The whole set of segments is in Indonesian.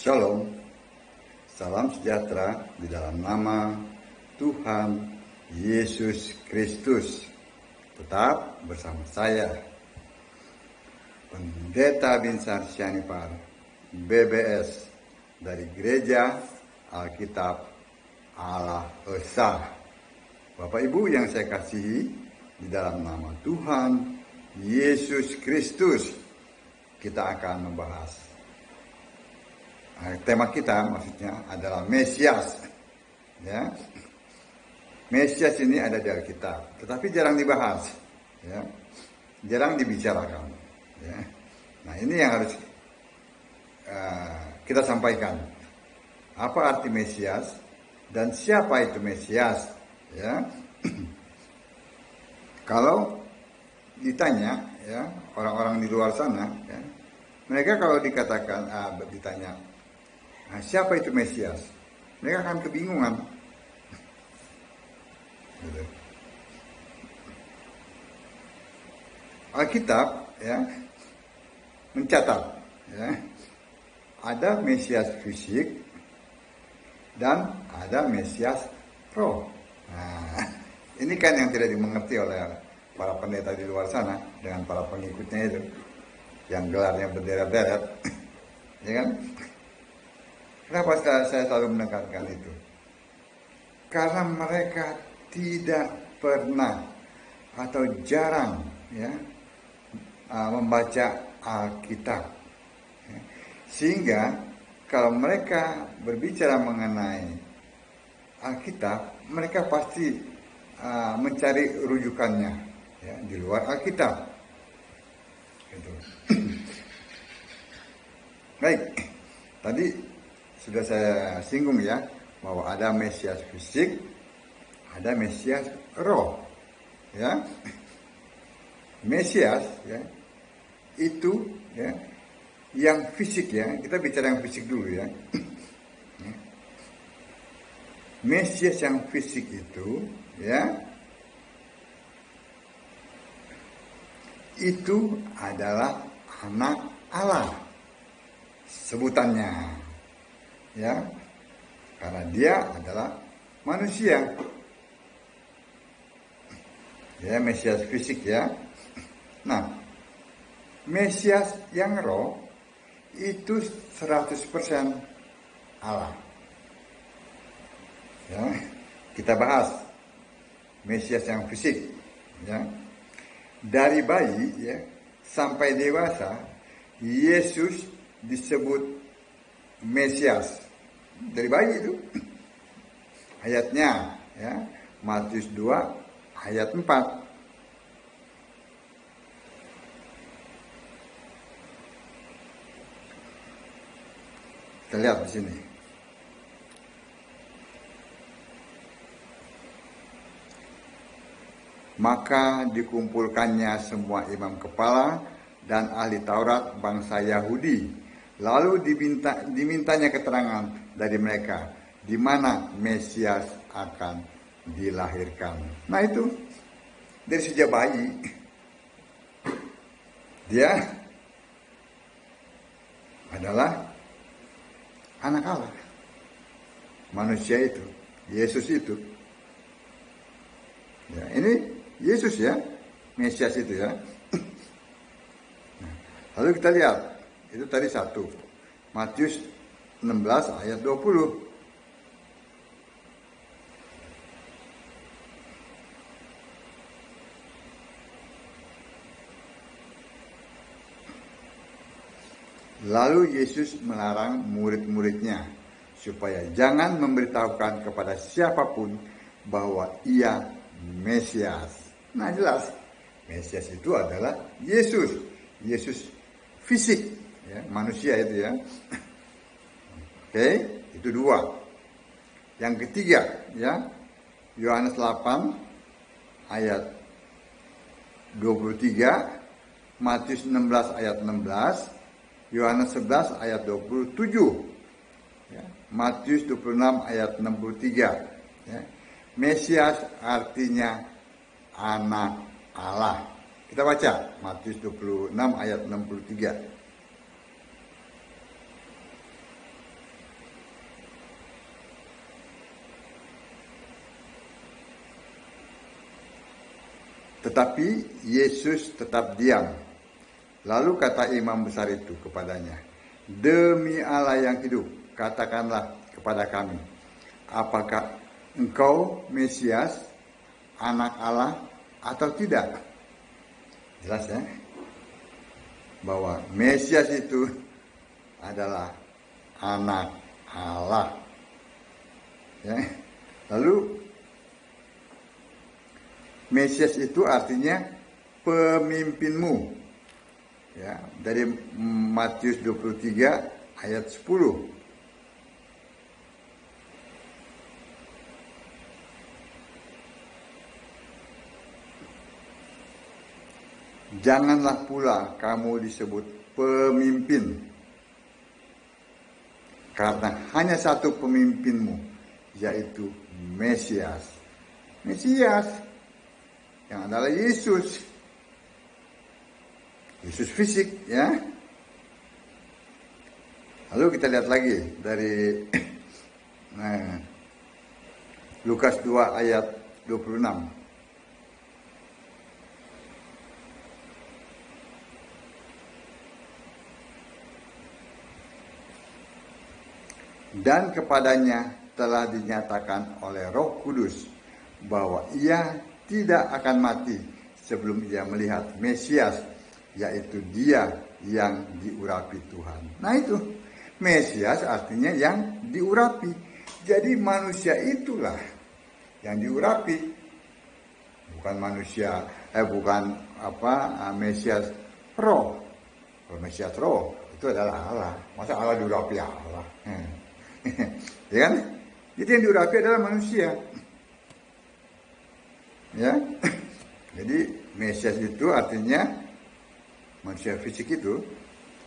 Shalom, salam sejahtera di dalam nama Tuhan Yesus Kristus. Tetap bersama saya, Pendeta Binsar Syanipar, BBS, dari Gereja Alkitab Allah Esa. Bapak Ibu yang saya kasihi, di dalam nama Tuhan Yesus Kristus, kita akan membahas tema kita maksudnya adalah Mesias. Ya. Mesias ini ada di Alkitab, tetapi jarang dibahas, ya. Jarang dibicarakan. Ya. Nah, ini yang harus kita sampaikan. Apa arti Mesias dan siapa itu Mesias? Ya. Kalau ditanya, ya, orang-orang di luar sana, ya, mereka kalau dikatakan ditanya, nah, siapa itu Mesias? Mereka akan kebingungan. Gitu. Alkitab, ya, mencatat, ya, ada Mesias fisik dan ada Mesias roh. Nah, ini kan yang tidak dimengerti oleh para pendeta di luar sana dengan para pengikutnya itu, yang gelarnya berderet-deret, ya kan? Kenapa saya selalu menekankan itu? Karena mereka tidak pernah atau jarang, ya, membaca Alkitab. Ya. Sehingga kalau mereka berbicara mengenai Alkitab, mereka pasti mencari rujukannya, ya, di luar Alkitab. Gitu. Baik, tadi sudah saya singgung, ya, bahwa ada Mesias fisik, ada Mesias roh, ya. Mesias, ya, itu, ya, yang fisik, ya, kita bicara yang fisik dulu, ya. Mesias yang fisik itu, ya, itu adalah anak Allah sebutannya. Ya, karena dia adalah manusia. Ya, Mesias fisik, ya. Nah, Mesias yang roh itu 100% Allah. Ya, kita bahas Mesias yang fisik, ya. Dari bayi, ya, sampai dewasa, Yesus disebut Mesias. Dari bayi itu. Ayatnya, ya, Matius 2 ayat 4. Kita lihat di sini. Maka dikumpulkannya semua imam kepala dan ahli Taurat bangsa Yahudi. Lalu dimintanya keterangan dari mereka di mana Mesias akan dilahirkan. Nah, itu dari sejak bayi dia adalah anak Allah. Manusia itu, Yesus itu. Ya, ini Yesus, ya, Mesias itu, ya. Nah, lalu kita lihat. Itu tadi satu. Matius 16 ayat 20. Lalu Yesus melarang murid-muridnya supaya jangan memberitahukan kepada siapapun bahwa ia Mesias. Nah, jelas Mesias itu adalah Yesus. Yesus fisik, ya, manusia itu, ya. Oke, itu dua. Yang ketiga, ya, Yohanes 8 ayat 23, Matius 16 ayat 16, Yohanes 11 ayat 27, ya, Matius 26 ayat 63, ya. Mesias artinya anak Allah. Kita baca Matius 26 ayat 63. Tetapi Yesus tetap diam. Lalu kata imam besar itu kepadanya, "Demi Allah yang hidup, katakanlah kepada kami, apakah engkau Mesias, anak Allah atau tidak?" Jelas ya, bahwa Mesias itu adalah anak Allah. Ya. Lalu Mesias itu artinya pemimpinmu. Ya, dari Matius 23 ayat 10. Janganlah pula kamu disebut pemimpin, karena hanya satu pemimpinmu, yaitu Mesias. Mesias yang adalah Yesus. Yesus fisik, ya. Lalu kita lihat lagi dari Lukas 2 ayat 26. Dan kepadanya telah dinyatakan oleh Roh Kudus bahwa ia tidak akan mati sebelum ia melihat Mesias, yaitu Dia yang diurapi Tuhan. Nah itu, Mesias artinya yang diurapi. Jadi manusia itulah yang diurapi, bukan manusia, Mesias roh. Kalau Mesias roh itu adalah Allah. Masa Allah diurapi Allah? Ya kan? Jadi yang diurapi adalah manusia. Ya. Jadi Mesias itu artinya manusia fisik, itu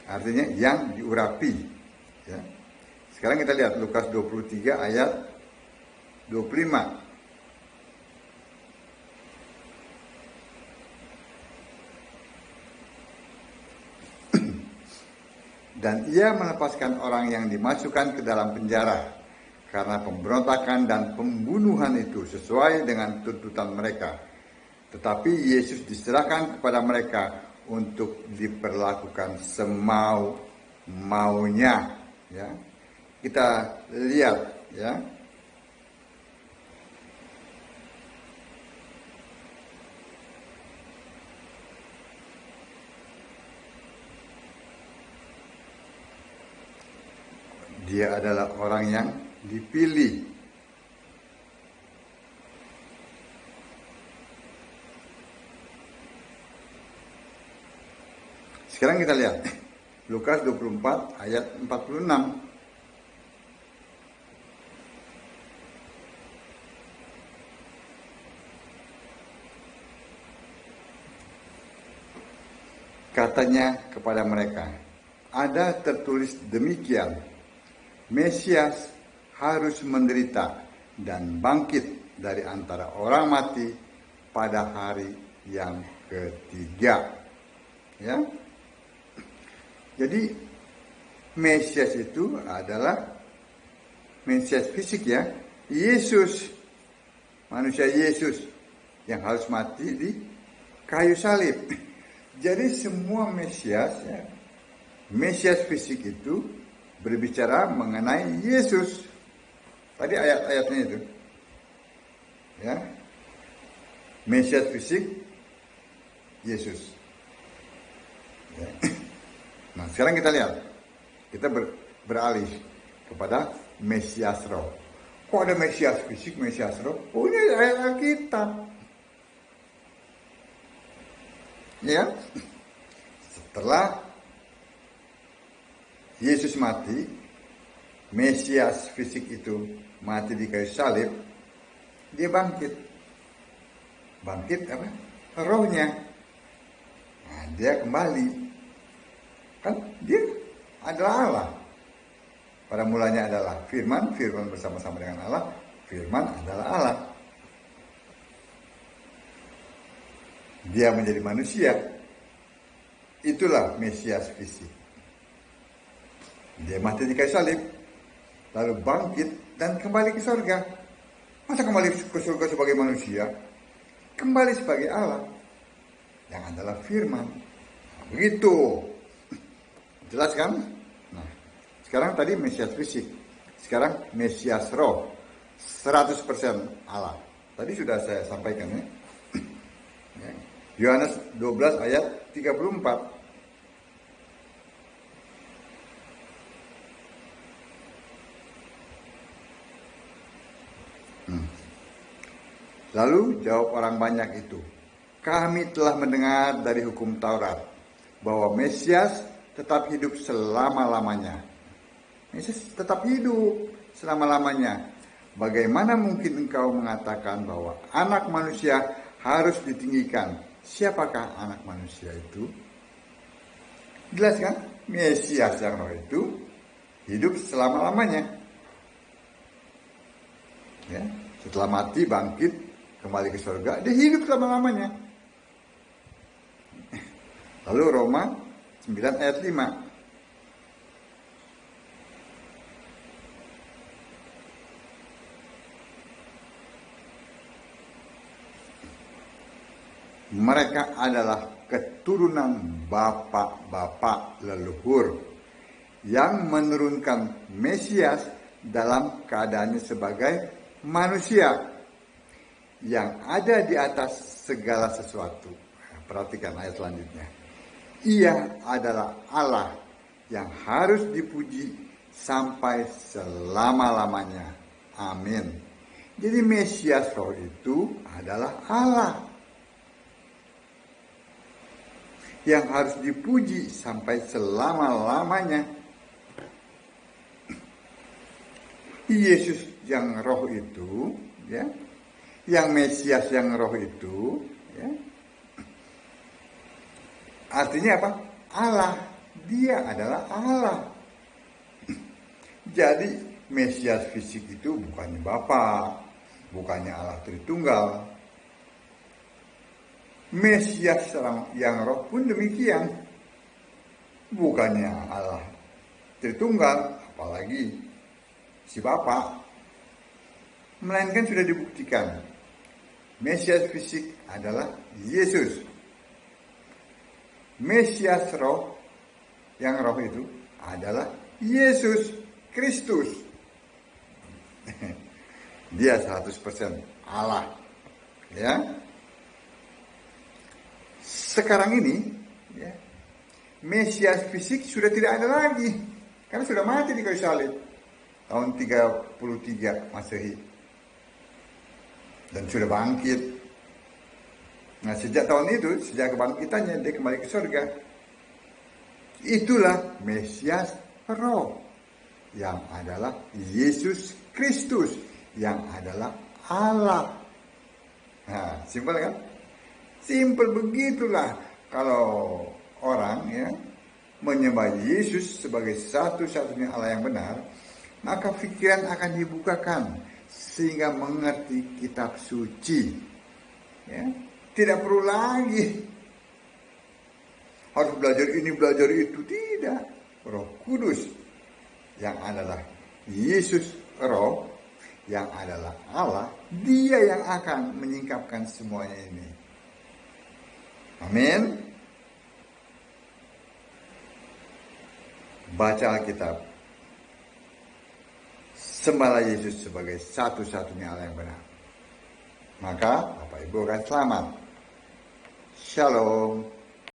artinya yang diurapi. Ya. Sekarang kita lihat Lukas 23 ayat 25. Dan ia melepaskan orang yang dimasukkan ke dalam penjara karena pemberontakan dan pembunuhan itu sesuai dengan tuntutan mereka. Tetapi Yesus diserahkan kepada mereka untuk diperlakukan semau-maunya. Ya. Kita lihat, ya. Dia adalah orang yang dipilih. Sekarang kita lihat Lukas 24 ayat 46. Katanya kepada mereka, ada tertulis demikian, Mesias harus menderita dan bangkit dari antara orang mati pada hari yang ketiga. Ya. Jadi Mesias itu adalah Mesias fisik, ya. Yesus, manusia Yesus yang harus mati di kayu salib. Jadi semua Mesias, ya, Mesias fisik itu berbicara mengenai Yesus. Tadi ayat-ayatnya itu. Ya. Mesias fisik Yesus. Ya. Nah, sekarang kita lihat. Kita beralih kepada Mesias roh. Kok ada Mesias fisik, Mesias roh? Oh, ini ayat Alkitab. Ya. Setelah Yesus mati, Mesias fisik itu mati di kayu salib, dia bangkit. Bangkit apa? Rohnya. Nah, dia kembali. Kan dia adalah Allah. Pada mulanya adalah firman, firman bersama-sama dengan Allah, firman adalah Allah. Dia menjadi manusia. Itulah Mesias fisik. Dia mati di kayu salib, lalu bangkit dan kembali ke surga. Masa kembali ke surga sebagai manusia? Kembali sebagai Allah. yang adalah firman. Nah, begitu. Jelas kan? Nah, sekarang tadi Mesias fisik. Sekarang Mesias roh. 100% Allah. Tadi sudah saya sampaikan ya. Yohanes 12 ayat 34. Lalu jawab orang banyak itu, kami telah mendengar dari hukum Taurat bahwa Mesias tetap hidup selama-lamanya. Mesias tetap hidup selama-lamanya. Bagaimana mungkin engkau mengatakan bahwa anak manusia harus ditinggikan? Siapakah anak manusia itu? Jelas kan? Mesias yang roh itu hidup selama-lamanya. Ya, setelah mati, bangkit, kembali ke surga, dia hidup selama-lamanya. Lalu Roma 9 ayat 5. Mereka adalah keturunan bapak-bapak leluhur yang menurunkan Mesias dalam keadaannya sebagai manusia yang ada di atas segala sesuatu. Perhatikan ayat selanjutnya. Ia adalah Allah yang harus dipuji sampai selama-lamanya. Amin. Jadi Mesias roh itu adalah Allah yang harus dipuji sampai selama-lamanya. Yesus yang roh itu, ya, yang Mesias yang roh itu, ya, artinya apa? Allah. Dia adalah Allah. Jadi Mesias fisik itu bukannya Bapa, bukannya Allah Tritunggal. Mesias yang roh pun demikian. Bukannya Allah Tritunggal, apalagi si Bapa. Melainkan sudah dibuktikan. Mesias fisik adalah Yesus. Mesias roh, yang roh itu adalah Yesus Kristus. Dia 100% Allah. Ya. Sekarang ini, ya, Mesias fisik sudah tidak ada lagi. Karena sudah mati di kayu salib. Tahun 33 Masehi. Dan sudah bangkit. Nah, sejak tahun itu, sejak kebangkitannya, dia kembali ke surga. Itulah Mesias roh. Yang adalah Yesus Kristus. Yang adalah Allah. Nah, simpel kan? Simpel begitulah. Kalau orang ya menyembah Yesus sebagai satu-satunya Allah yang benar, maka pikiran akan dibukakan sehingga mengerti kitab suci. Ya, tidak perlu lagi harus belajar ini, belajar itu. Tidak. Roh Kudus yang adalah Yesus roh, yang adalah Allah, dia yang akan menyingkapkan semuanya ini. Amin. Baca Alkitab. Sembahlah Yesus sebagai satu-satunya Allah yang benar. Maka Bapak Ibu akan selamat. Shalom.